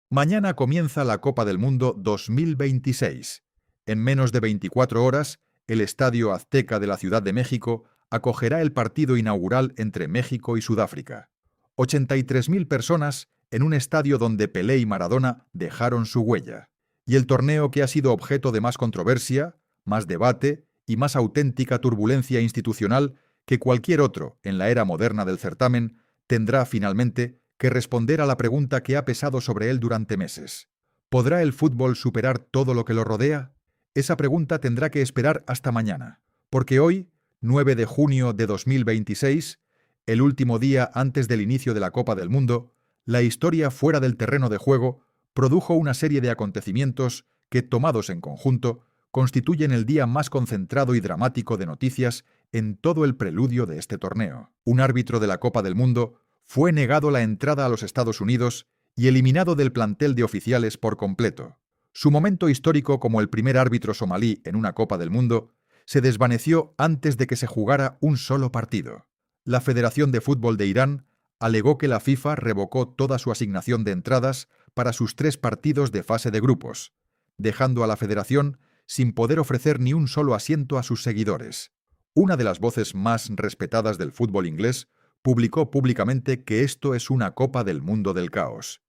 Mañana comienza la Copa del Mundo 2026. En menos de 24 horas, el Estadio Azteca de la Ciudad de México acogerá el partido inaugural entre México y Sudáfrica. 83.000 personas en un estadio donde Pelé y Maradona dejaron su huella. Y el torneo que ha sido objeto de más controversia, más debate y más auténtica turbulencia institucional que cualquier otro en la era moderna del certamen, tendrá finalmente que responder a la pregunta que ha pesado sobre él durante meses. ¿Podrá el fútbol superar todo lo que lo rodea? Esa pregunta tendrá que esperar hasta mañana, porque hoy, 9 de junio de 2026, el último día antes del inicio de la Copa del Mundo, la historia fuera del terreno de juego produjo una serie de acontecimientos que, tomados en conjunto, constituyen el día más concentrado y dramático de noticias en todo el preludio de este torneo. Un árbitro de la Copa del Mundo fue negado la entrada a los Estados Unidos y eliminado del plantel de oficiales por completo. Su momento histórico como el primer árbitro somalí en una Copa del Mundo se desvaneció antes de que se jugara un solo partido. La Federación de Fútbol de Irán alegó que la FIFA revocó toda su asignación de entradas para sus 3 partidos de fase de grupos, dejando a la federación sin poder ofrecer ni un solo asiento a sus seguidores. Una de las voces más respetadas del fútbol inglés publicó públicamente que esto es una Copa del Mundo del caos.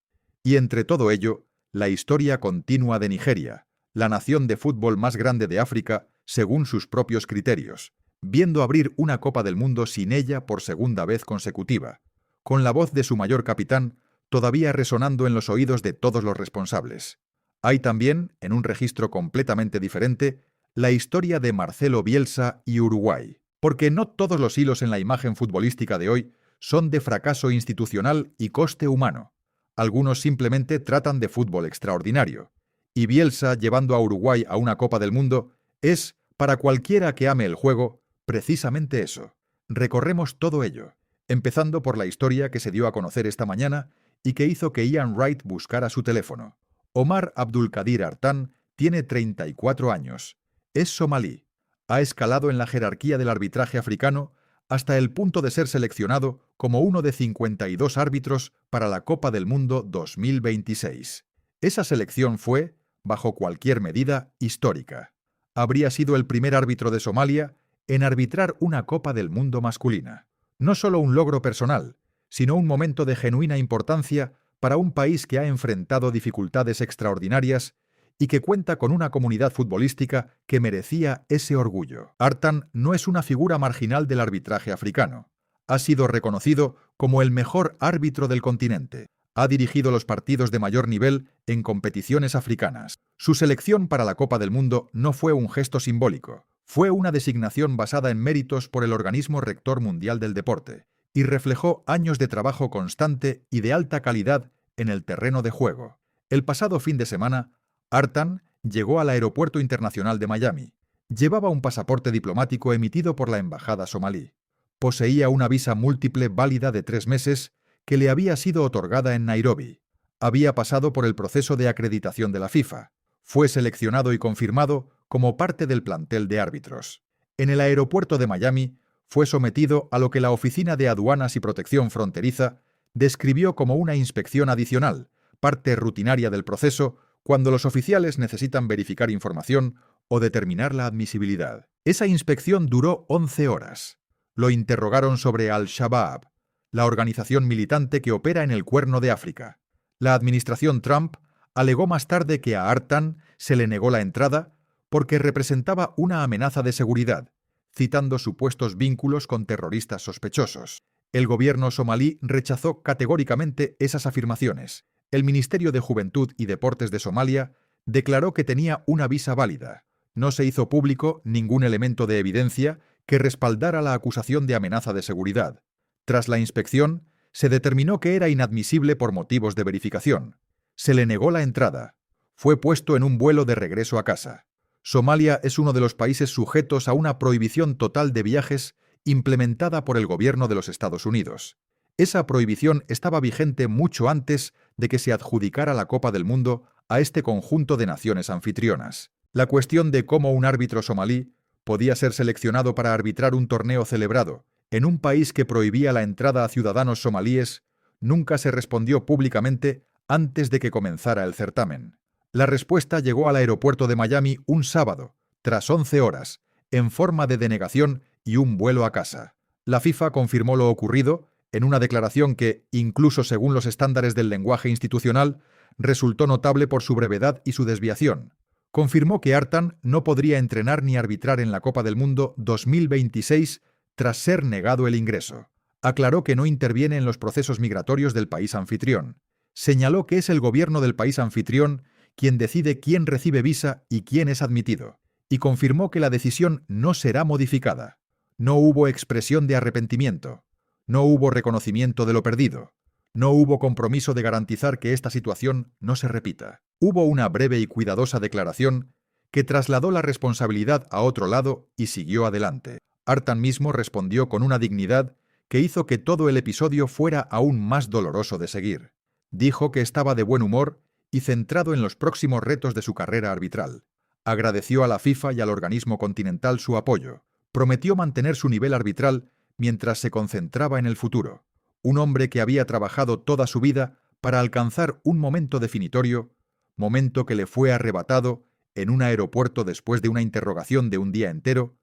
Y entre todo ello, la historia continua de Nigeria, la nación de fútbol más grande de África, según sus propios criterios, viendo abrir una Copa del Mundo sin ella por segunda vez consecutiva, con la voz de su mayor capitán todavía resonando en los oídos de todos los responsables. Hay también, en un registro completamente diferente, la historia de Marcelo Bielsa y Uruguay. Porque no todos los hilos en la imagen futbolística de hoy son de fracaso institucional y coste humano. Algunos simplemente tratan de fútbol extraordinario. Y Bielsa, llevando a Uruguay a una Copa del Mundo, es, para cualquiera que ame el juego, precisamente eso. Recorremos todo ello, empezando por la historia que se dio a conocer esta mañana y que hizo que Ian Wright buscara su teléfono. Omar Abdulkadir Artan tiene 34 años. Es somalí. Ha escalado en la jerarquía del arbitraje africano hasta el punto de ser seleccionado como uno de 52 árbitros para la Copa del Mundo 2026. Esa selección fue, bajo cualquier medida, histórica. Habría sido el primer árbitro de Somalia en arbitrar una Copa del Mundo masculina. No solo un logro personal, sino un momento de genuina importancia para un país que ha enfrentado dificultades extraordinarias y que cuenta con una comunidad futbolística que merecía ese orgullo. Artan no es una figura marginal del arbitraje africano. Ha sido reconocido como el mejor árbitro del continente. Ha dirigido los partidos de mayor nivel en competiciones africanas. Su selección para la Copa del Mundo no fue un gesto simbólico. Fue una designación basada en méritos por el organismo rector mundial del deporte y reflejó años de trabajo constante y de alta calidad en el terreno de juego. El pasado fin de semana, Artan llegó al Aeropuerto Internacional de Miami. Llevaba un pasaporte diplomático emitido por la Embajada somalí. Poseía una visa múltiple válida de 3 meses que le había sido otorgada en Nairobi. Había pasado por el proceso de acreditación de la FIFA. Fue seleccionado y confirmado como parte del plantel de árbitros. En el aeropuerto de Miami fue sometido a lo que la Oficina de Aduanas y Protección Fronteriza describió como una inspección adicional, parte rutinaria del proceso, cuando los oficiales necesitan verificar información o determinar la admisibilidad. Esa inspección duró 11 horas. Lo interrogaron sobre Al-Shabaab, la organización militante que opera en el Cuerno de África. La administración Trump alegó más tarde que a Artan se le negó la entrada porque representaba una amenaza de seguridad, citando supuestos vínculos con terroristas sospechosos. El gobierno somalí rechazó categóricamente esas afirmaciones. El Ministerio de Juventud y Deportes de Somalia declaró que tenía una visa válida. No se hizo público ningún elemento de evidencia que respaldara la acusación de amenaza de seguridad. Tras la inspección, se determinó que era inadmisible por motivos de verificación. Se le negó la entrada. Fue puesto en un vuelo de regreso a casa. Somalia es uno de los países sujetos a una prohibición total de viajes implementada por el gobierno de los Estados Unidos. Esa prohibición estaba vigente mucho antes de que se adjudicara la Copa del Mundo a este conjunto de naciones anfitrionas. La cuestión de cómo un árbitro somalí podía ser seleccionado para arbitrar un torneo celebrado en un país que prohibía la entrada a ciudadanos somalíes nunca se respondió públicamente antes de que comenzara el certamen. La respuesta llegó al aeropuerto de Miami un sábado, tras 11 horas, en forma de denegación y un vuelo a casa. La FIFA confirmó lo ocurrido en una declaración que, incluso según los estándares del lenguaje institucional, resultó notable por su brevedad y su desviación. Confirmó que Artan no podría entrenar ni arbitrar en la Copa del Mundo 2026 tras ser negado el ingreso. Aclaró que no interviene en los procesos migratorios del país anfitrión. Señaló que es el gobierno del país anfitrión quien decide quién recibe visa y quién es admitido, y confirmó que la decisión no será modificada. No hubo expresión de arrepentimiento, no hubo reconocimiento de lo perdido, no hubo compromiso de garantizar que esta situación no se repita. Hubo una breve y cuidadosa declaración que trasladó la responsabilidad a otro lado y siguió adelante. Artan mismo respondió con una dignidad que hizo que todo el episodio fuera aún más doloroso de seguir. Dijo que estaba de buen humor y centrado en los próximos retos de su carrera arbitral. Agradeció a la FIFA y al organismo continental su apoyo. Prometió mantener su nivel arbitral mientras se concentraba en el futuro. Un hombre que había trabajado toda su vida para alcanzar un momento definitorio, momento que le fue arrebatado en un aeropuerto después de una interrogación de un día entero,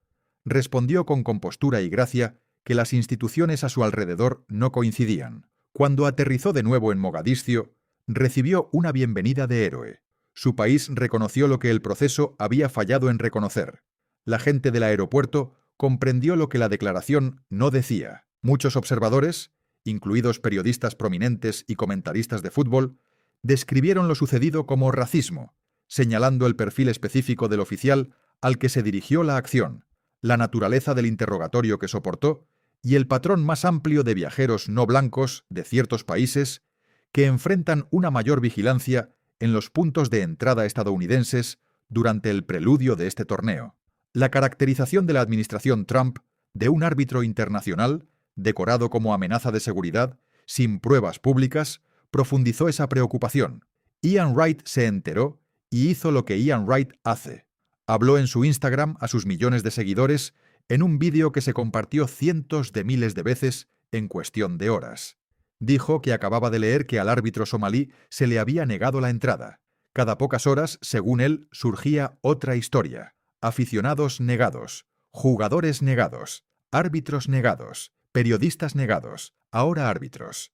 respondió con compostura y gracia que las instituciones a su alrededor no coincidían. Cuando aterrizó de nuevo en Mogadiscio, recibió una bienvenida de héroe. Su país reconoció lo que el proceso había fallado en reconocer. La gente del aeropuerto comprendió lo que la declaración no decía. Muchos observadores, incluidos periodistas prominentes y comentaristas de fútbol, describieron lo sucedido como racismo, señalando el perfil específico del oficial al que se dirigió la acción, la naturaleza del interrogatorio que soportó y el patrón más amplio de viajeros no blancos de ciertos países que enfrentan una mayor vigilancia en los puntos de entrada estadounidenses durante el preludio de este torneo. La caracterización de la administración Trump de un árbitro internacional, decorado como amenaza de seguridad, sin pruebas públicas, profundizó esa preocupación. Ian Wright se enteró y hizo lo que Ian Wright hace. Habló en su Instagram a sus millones de seguidores en un vídeo que se compartió cientos de miles de veces en cuestión de horas. Dijo que acababa de leer que al árbitro somalí se le había negado la entrada. Cada pocas horas, según él, surgía otra historia. Aficionados negados, jugadores negados, árbitros negados, periodistas negados, ahora árbitros.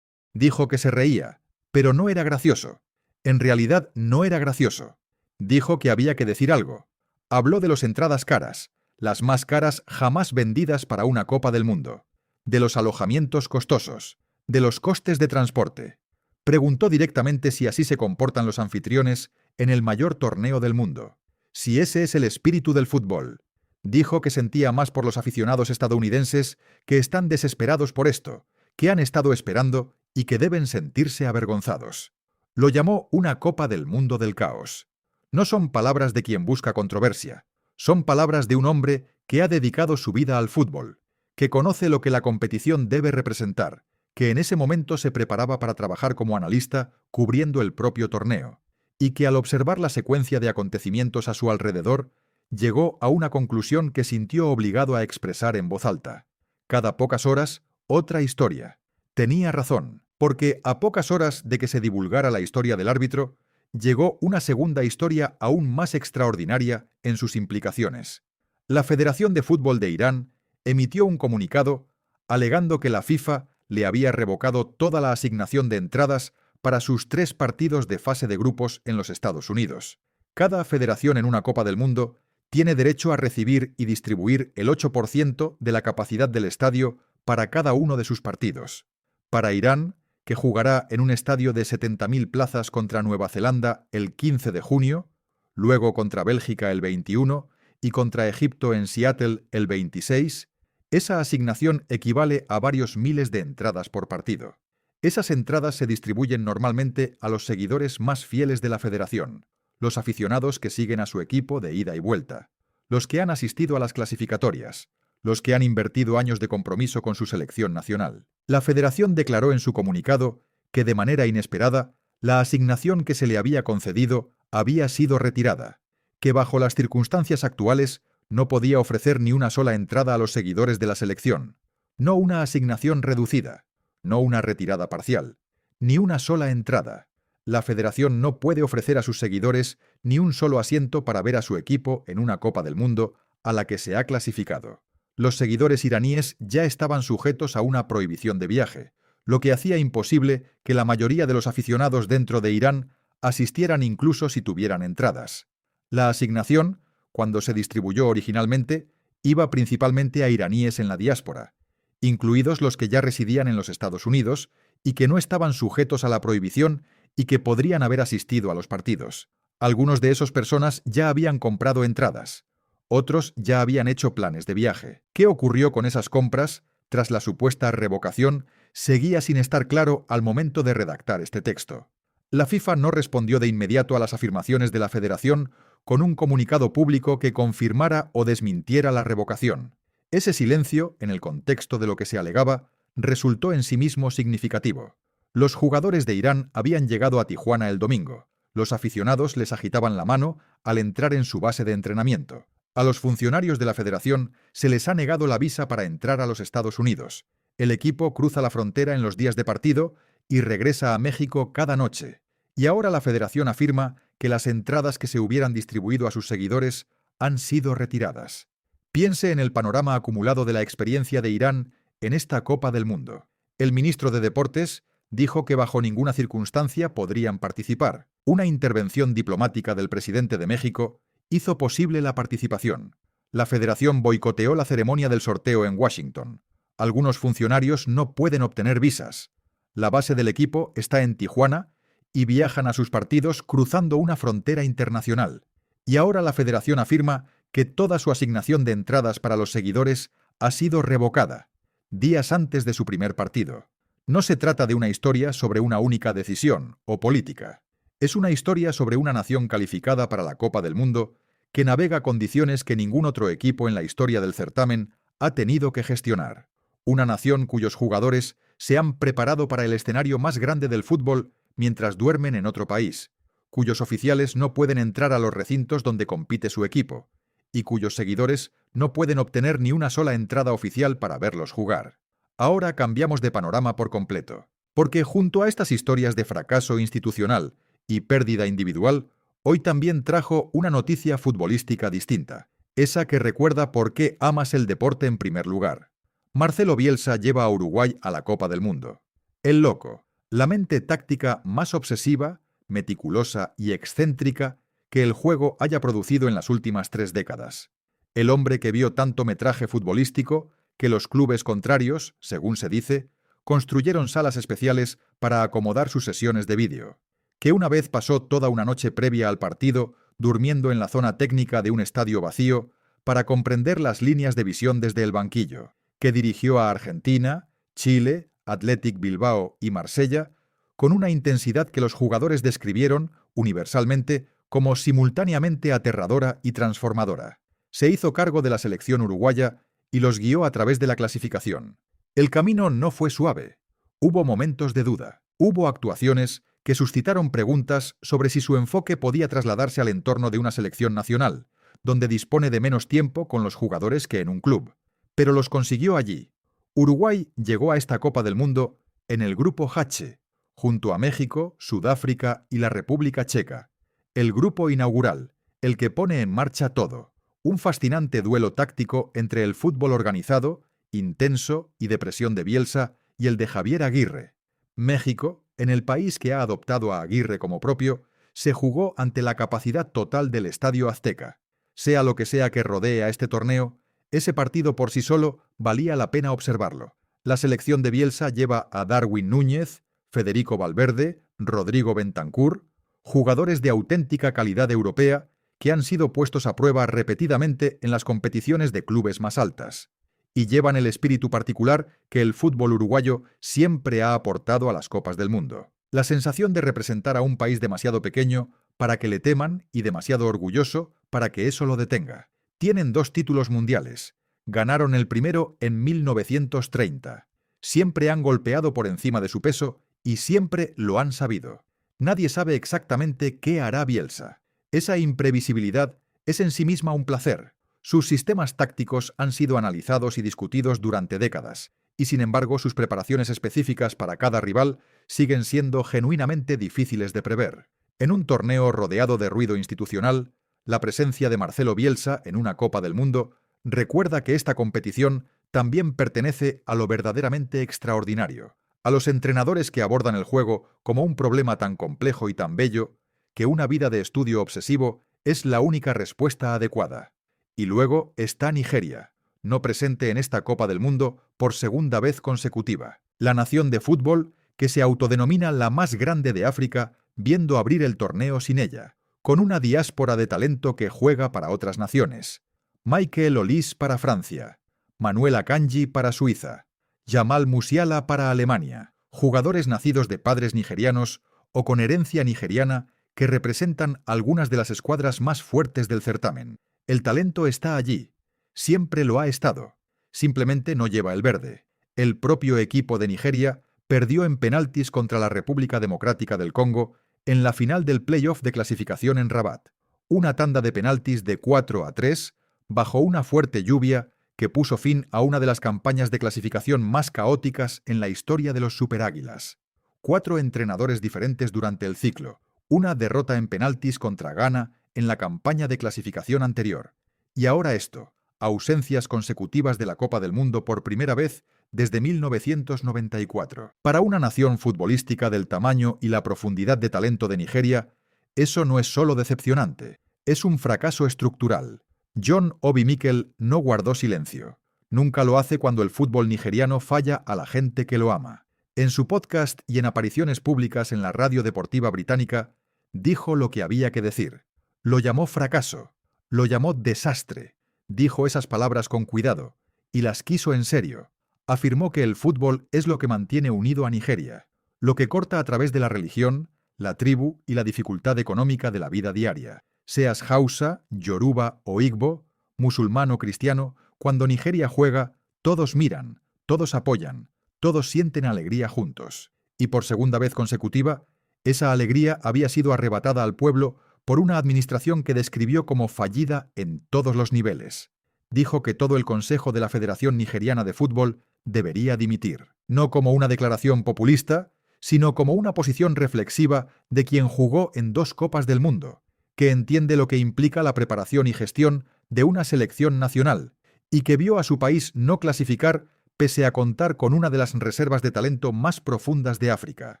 Dijo que se reía, pero no era gracioso. En realidad no era gracioso. Dijo que había que decir algo. Habló de las entradas caras, las más caras jamás vendidas para una Copa del Mundo, de los alojamientos costosos, de los costes de transporte. Preguntó directamente si así se comportan los anfitriones en el mayor torneo del mundo, si ese es el espíritu del fútbol. Dijo que sentía más por los aficionados estadounidenses que están desesperados por esto, que han estado esperando y que deben sentirse avergonzados. Lo llamó una Copa del Mundo del caos. No son palabras de quien busca controversia, son palabras de un hombre que ha dedicado su vida al fútbol, que conoce lo que la competición debe representar, que en ese momento se preparaba para trabajar como analista cubriendo el propio torneo, y que al observar la secuencia de acontecimientos a su alrededor, llegó a una conclusión que sintió obligado a expresar en voz alta. Cada pocas horas, otra historia. Tenía razón, porque a pocas horas de que se divulgara la historia del árbitro, llegó una segunda historia aún más extraordinaria en sus implicaciones. La Federación de Fútbol de Irán emitió un comunicado alegando que la FIFA le había revocado toda la asignación de entradas para sus 3 partidos de fase de grupos en los Estados Unidos. Cada federación en una Copa del Mundo tiene derecho a recibir y distribuir el 8% de la capacidad del estadio para cada uno de sus partidos. Para Irán, que jugará en un estadio de 70.000 plazas contra Nueva Zelanda el 15 de junio, luego contra Bélgica el 21 y contra Egipto en Seattle el 26, esa asignación equivale a varios miles de entradas por partido. Esas entradas se distribuyen normalmente a los seguidores más fieles de la federación, los aficionados que siguen a su equipo de ida y vuelta, los que han asistido a las clasificatorias, los que han invertido años de compromiso con su selección nacional. La federación declaró en su comunicado que de manera inesperada la asignación que se le había concedido había sido retirada, que bajo las circunstancias actuales no podía ofrecer ni una sola entrada a los seguidores de la selección, no una asignación reducida, no una retirada parcial, ni una sola entrada. La federación no puede ofrecer a sus seguidores ni un solo asiento para ver a su equipo en una Copa del Mundo a la que se ha clasificado. Los seguidores iraníes ya estaban sujetos a una prohibición de viaje, lo que hacía imposible que la mayoría de los aficionados dentro de Irán asistieran incluso si tuvieran entradas. La asignación, cuando se distribuyó originalmente, iba principalmente a iraníes en la diáspora, incluidos los que ya residían en los Estados Unidos y que no estaban sujetos a la prohibición y que podrían haber asistido a los partidos. Algunos de esas personas ya habían comprado entradas. Otros ya habían hecho planes de viaje. ¿Qué ocurrió con esas compras tras la supuesta revocación? Seguía sin estar claro al momento de redactar este texto. La FIFA no respondió de inmediato a las afirmaciones de la Federación con un comunicado público que confirmara o desmintiera la revocación. Ese silencio, en el contexto de lo que se alegaba, resultó en sí mismo significativo. Los jugadores de Irán habían llegado a Tijuana el domingo. Los aficionados les agitaban la mano al entrar en su base de entrenamiento. A los funcionarios de la Federación se les ha negado la visa para entrar a los Estados Unidos. El equipo cruza la frontera en los días de partido y regresa a México cada noche. Y ahora la Federación afirma que las entradas que se hubieran distribuido a sus seguidores han sido retiradas. Piense en el panorama acumulado de la experiencia de Irán en esta Copa del Mundo. El ministro de Deportes dijo que bajo ninguna circunstancia podrían participar. Una intervención diplomática del presidente de México hizo posible la participación. La Federación boicoteó la ceremonia del sorteo en Washington. Algunos funcionarios no pueden obtener visas. La base del equipo está en Tijuana y viajan a sus partidos cruzando una frontera internacional. Y ahora la Federación afirma que toda su asignación de entradas para los seguidores ha sido revocada, días antes de su primer partido. No se trata de una historia sobre una única decisión o política. Es una historia sobre una nación calificada para la Copa del Mundo que navega condiciones que ningún otro equipo en la historia del certamen ha tenido que gestionar. Una nación cuyos jugadores se han preparado para el escenario más grande del fútbol mientras duermen en otro país, cuyos oficiales no pueden entrar a los recintos donde compite su equipo, y cuyos seguidores no pueden obtener ni una sola entrada oficial para verlos jugar. Ahora cambiamos de panorama por completo, porque junto a estas historias de fracaso institucional y pérdida individual, hoy también trajo una noticia futbolística distinta, esa que recuerda por qué amas el deporte en primer lugar. Marcelo Bielsa lleva a Uruguay a la Copa del Mundo. El loco, la mente táctica más obsesiva, meticulosa y excéntrica que el juego haya producido en las últimas 3 décadas. El hombre que vio tanto metraje futbolístico que los clubes contrarios, según se dice, construyeron salas especiales para acomodar sus sesiones de vídeo, que una vez pasó toda una noche previa al partido durmiendo en la zona técnica de un estadio vacío para comprender las líneas de visión desde el banquillo, que dirigió a Argentina, Chile, Athletic Bilbao y Marsella con una intensidad que los jugadores describieron, universalmente, como simultáneamente aterradora y transformadora. Se hizo cargo de la selección uruguaya y los guió a través de la clasificación. El camino no fue suave. Hubo momentos de duda. Hubo actuaciones que suscitaron preguntas sobre si su enfoque podía trasladarse al entorno de una selección nacional, donde dispone de menos tiempo con los jugadores que en un club. Pero los consiguió allí. Uruguay llegó a esta Copa del Mundo en el grupo H, junto a México, Sudáfrica y la República Checa. El grupo inaugural, el que pone en marcha todo. Un fascinante duelo táctico entre el fútbol organizado, intenso y de presión de Bielsa y el de Javier Aguirre. México, en el país que ha adoptado a Aguirre como propio, se jugó ante la capacidad total del Estadio Azteca. Sea lo que sea que rodee a este torneo, ese partido por sí solo valía la pena observarlo. La selección de Bielsa lleva a Darwin Núñez, Federico Valverde, Rodrigo Bentancur, jugadores de auténtica calidad europea que han sido puestos a prueba repetidamente en las competiciones de clubes más altas, y llevan el espíritu particular que el fútbol uruguayo siempre ha aportado a las Copas del Mundo. La sensación de representar a un país demasiado pequeño para que le teman y demasiado orgulloso para que eso lo detenga. Tienen 2 títulos mundiales. Ganaron el primero en 1930. Siempre han golpeado por encima de su peso y siempre lo han sabido. Nadie sabe exactamente qué hará Bielsa. Esa imprevisibilidad es en sí misma un placer. Sus sistemas tácticos han sido analizados y discutidos durante décadas, y sin embargo sus preparaciones específicas para cada rival siguen siendo genuinamente difíciles de prever. En un torneo rodeado de ruido institucional, la presencia de Marcelo Bielsa en una Copa del Mundo recuerda que esta competición también pertenece a lo verdaderamente extraordinario, a los entrenadores que abordan el juego como un problema tan complejo y tan bello que una vida de estudio obsesivo es la única respuesta adecuada. Y luego está Nigeria, no presente en esta Copa del Mundo por segunda vez consecutiva. La nación de fútbol que se autodenomina la más grande de África, viendo abrir el torneo sin ella, con una diáspora de talento que juega para otras naciones. Michael Olise para Francia, Manuel Akanji para Suiza, Jamal Musiala para Alemania, jugadores nacidos de padres nigerianos o con herencia nigeriana que representan algunas de las escuadras más fuertes del certamen. El talento está allí, siempre lo ha estado, simplemente no lleva el verde. El propio equipo de Nigeria perdió en penaltis contra la República Democrática del Congo en la final del play-off de clasificación en Rabat, una tanda de penaltis de 4-3 bajo una fuerte lluvia que puso fin a una de las campañas de clasificación más caóticas en la historia de los Superáguilas. 4 entrenadores diferentes durante el ciclo, una derrota en penaltis contra Ghana en la campaña de clasificación anterior. Y ahora esto, ausencias consecutivas de la Copa del Mundo por primera vez desde 1994. Para una nación futbolística del tamaño y la profundidad de talento de Nigeria, eso no es solo decepcionante, es un fracaso estructural. John Obi Mikel no guardó silencio. Nunca lo hace cuando el fútbol nigeriano falla a la gente que lo ama. En su podcast y en apariciones públicas en la radio deportiva británica, dijo lo que había que decir. Lo llamó fracaso, lo llamó desastre. Dijo esas palabras con cuidado, y las quiso en serio. Afirmó que el fútbol es lo que mantiene unido a Nigeria, lo que corta a través de la religión, la tribu y la dificultad económica de la vida diaria. Seas Hausa, Yoruba o Igbo, musulmán o cristiano, cuando Nigeria juega, todos miran, todos apoyan, todos sienten alegría juntos. Y por segunda vez consecutiva, esa alegría había sido arrebatada al pueblo por una administración que describió como fallida en todos los niveles. Dijo que todo el Consejo de la Federación Nigeriana de Fútbol debería dimitir, no como una declaración populista, sino como una posición reflexiva de quien jugó en 2 Copas del Mundo, que entiende lo que implica la preparación y gestión de una selección nacional, y que vio a su país no clasificar pese a contar con una de las reservas de talento más profundas de África.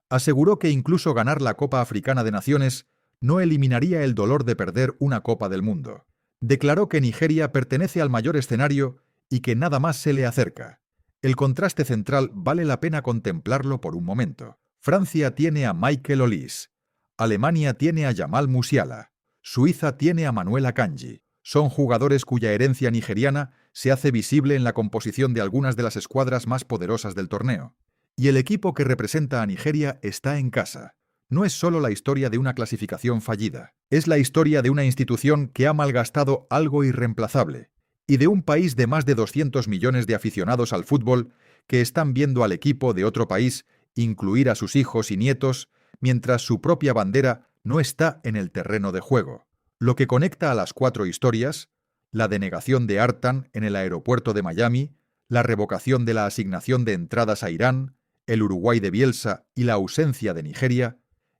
Aseguró que incluso ganar la Copa Africana de Naciones no eliminaría el dolor de perder una Copa del Mundo. Declaró que Nigeria pertenece al mayor escenario y que nada más se le acerca. El contraste central vale la pena contemplarlo por un momento. Francia tiene a Michael Olise, Alemania tiene a Jamal Musiala, Suiza tiene a Manuel Akanji. Son jugadores cuya herencia nigeriana se hace visible en la composición de algunas de las escuadras más poderosas del torneo. Y el equipo que representa a Nigeria está en casa. No es solo la historia de una clasificación fallida, es la historia de una institución que ha malgastado algo irreemplazable, y de un país de más de 200 millones de aficionados al fútbol que están viendo al equipo de otro país incluir a sus hijos y nietos mientras su propia bandera no está en el terreno de juego. Lo que conecta a las 4 historias, la denegación de Artan en el aeropuerto de Miami, la revocación de la asignación de entradas a Irán, el Uruguay de Bielsa y la ausencia de Nigeria,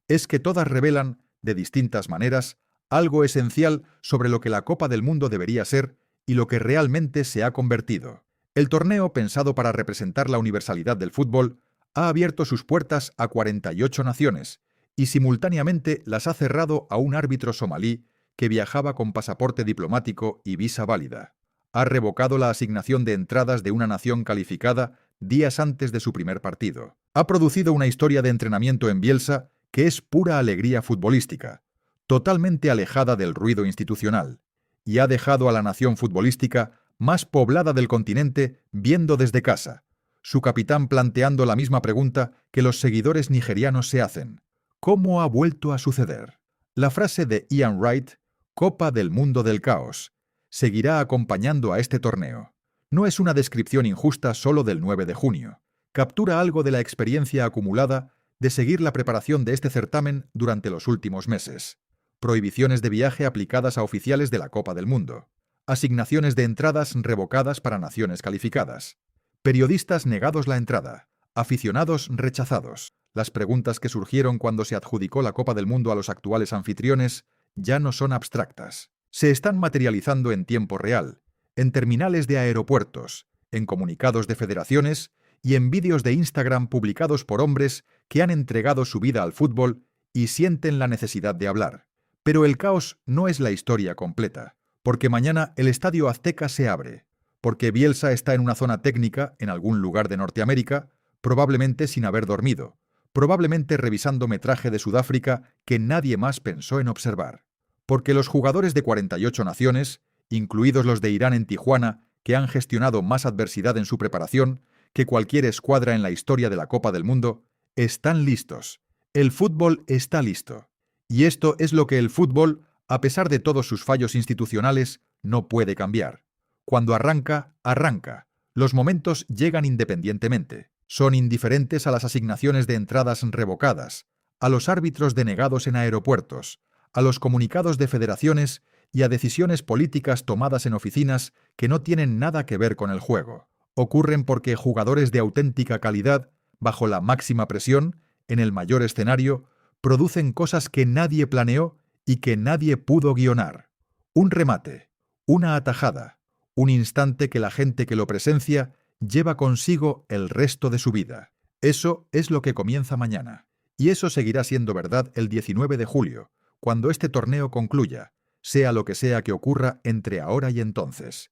es que todas revelan, de distintas maneras, algo esencial sobre lo que la Copa del Mundo debería ser y lo que realmente se ha convertido. El torneo, pensado para representar la universalidad del fútbol, ha abierto sus puertas a 48 naciones y simultáneamente las ha cerrado a un árbitro somalí que viajaba con pasaporte diplomático y visa válida. Ha revocado la asignación de entradas de una nación calificada días antes de su primer partido. Ha producido una historia de entrenamiento en Bielsa que es pura alegría futbolística, totalmente alejada del ruido institucional, y ha dejado a la nación futbolística más poblada del continente viendo desde casa, su capitán planteando la misma pregunta que los seguidores nigerianos se hacen: ¿cómo ha vuelto a suceder? La frase de Ian Wright, Copa del Mundo del Caos, seguirá acompañando a este torneo. No es una descripción injusta solo del 9 de junio. Captura algo de la experiencia acumulada de seguir la preparación de este certamen durante los últimos meses. Prohibiciones de viaje aplicadas a oficiales de la Copa del Mundo. Asignaciones de entradas revocadas para naciones calificadas. Periodistas negados la entrada. Aficionados rechazados. Las preguntas que surgieron cuando se adjudicó la Copa del Mundo a los actuales anfitriones ya no son abstractas. Se están materializando en tiempo real, en terminales de aeropuertos, en comunicados de federaciones y en vídeos de Instagram publicados por hombres que han entregado su vida al fútbol y sienten la necesidad de hablar. Pero el caos no es la historia completa, porque mañana el Estadio Azteca se abre, porque Bielsa está en una zona técnica en algún lugar de Norteamérica, probablemente sin haber dormido, probablemente revisando metraje de Sudáfrica que nadie más pensó en observar. Porque los jugadores de 48 naciones, incluidos los de Irán en Tijuana, que han gestionado más adversidad en su preparación que cualquier escuadra en la historia de la Copa del Mundo, están listos. El fútbol está listo. Y esto es lo que el fútbol, a pesar de todos sus fallos institucionales, no puede cambiar. Cuando arranca, arranca. Los momentos llegan independientemente. Son indiferentes a las asignaciones de entradas revocadas, a los árbitros denegados en aeropuertos, a los comunicados de federaciones y a decisiones políticas tomadas en oficinas que no tienen nada que ver con el juego. Ocurren porque jugadores de auténtica calidad, bajo la máxima presión, en el mayor escenario, producen cosas que nadie planeó y que nadie pudo guionar. Un remate, una atajada, un instante que la gente que lo presencia lleva consigo el resto de su vida. Eso es lo que comienza mañana. Y eso seguirá siendo verdad el 19 de julio, cuando este torneo concluya, sea lo que sea que ocurra entre ahora y entonces.